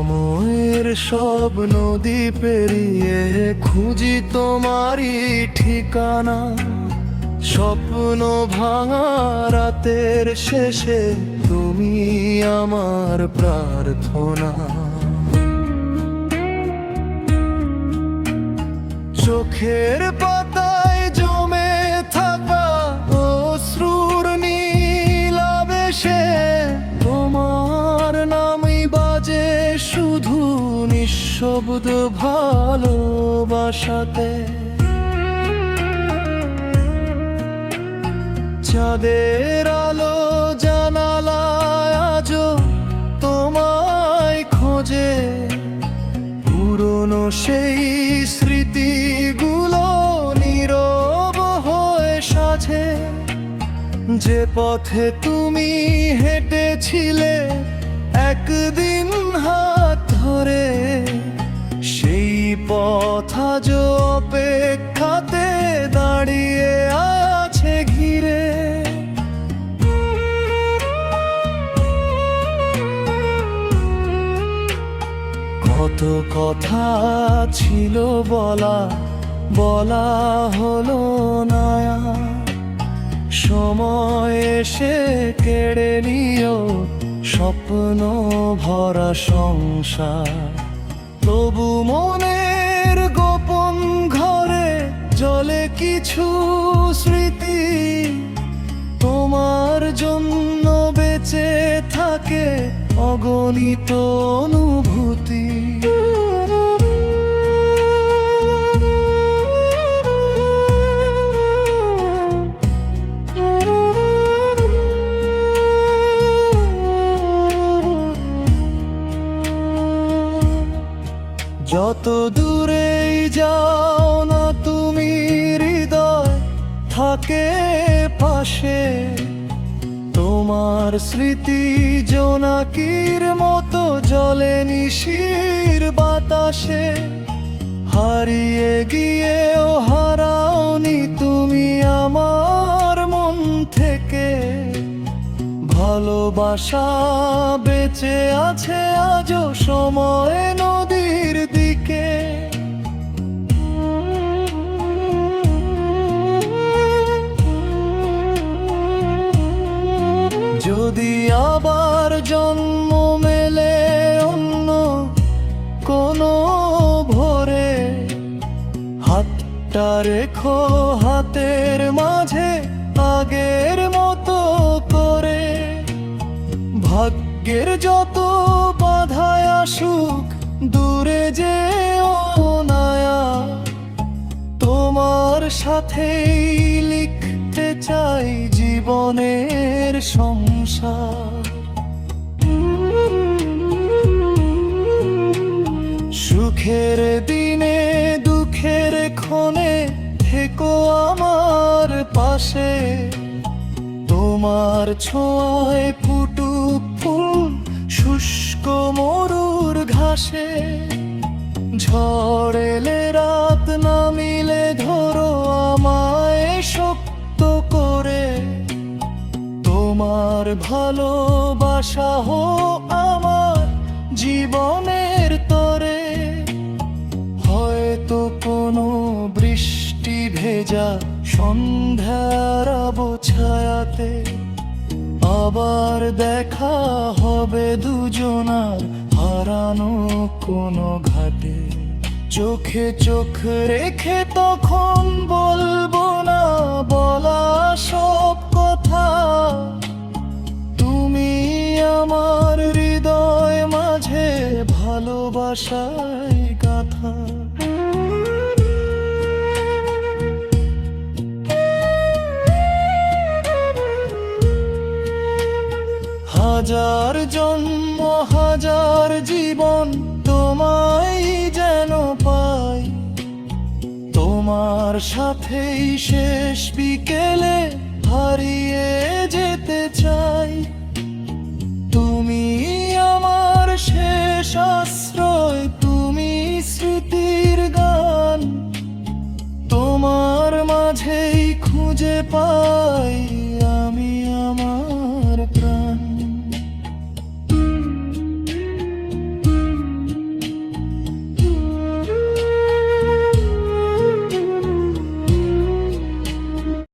সময়ের সব নদী পেরিয়ে খুঁজি তোমারই ঠিকানা। স্বপ্ন ভাঙা রাতের শেষে তুমি আমার প্রার্থনা। চোখের পাতায় জমে থাকা অশ্রুর নীলাবেশে তোমার নামই বাজে শুধু নিঃশব্দ ভালোবাসাতে। চাঁদের আলো জানালায় আজও তোমায় খোঁজে, পুরনো সেই স্মৃতিগুলো নীরব হয়ে সাজে। যে পথে তুমি হেঁটেছিলে একদিন হাত ধরে, সেই পথ আজ অপেক্ষাতে দাঁড়িয়ে আছে ঘিরে। কত কথা ছিল বলা, বলা হলো না। সময় এসে কেড়ে নিও স্বপ্ন ভরা সংসার। তবু মনের গোপন ঘরে জ্বলে কিছু স্মৃতি, তোমার জন্য বেঁচে থাকে অগণিত অনুভূতি। যত দূরেই যাও না তুমি, হৃদয় থাকে পাশে। তোমার স্মৃতি জোনাকির মতো জ্বলে নিশির বাতাসে। হারিয়ে গিয়েও হারাওনি তুমি আমার মন থেকে। ভালোবাসা বেঁচে আছে আজও সময় নদীর দিকে। যদি আবার জন্ম মেলে অন্য কোনো ভোরে, হাতটা রেখো হাতের মাঝে আগের মতো করে। ভাগ্যের যত বাধায় আসুক দূরে যেও না, তোমার সাথেই লিখতে চাই জীবনের সংসার। সুখের দিনে দুঃখের ক্ষণে থেকো আমার পাশে। তোমার ছোঁয়ায় ফুটুক ফুল শুষ্ক মরুর ঘাসে। ঝড় এলে রাত নামিলে ধরো আমায় শক্ত করে। তোমার ভালোবাসা হোক আমার জীবনের তরে। হয়তো কোনো বৃষ্টি ভেজা সন্ধ্যার আবছায়াতে আবার দেখা হবে দুজনার হারানো কোনো ঘাটে। চোখে চোখ রেখে তখন বলবো না বলা সব কথা। তুমি আমার হৃদয় মাঝে ভালোবাসায় গাথা। হাজার জন্ম হাজার জীবন তোমায় যেন পাই। তোমার সাথেই শেষ বিকেলে হারিয়ে যেতে চাই। তুমি আমার শেষ আশ্রয়, তুমি স্মৃতির গান। তোমার মাঝেই খুঁজে পাই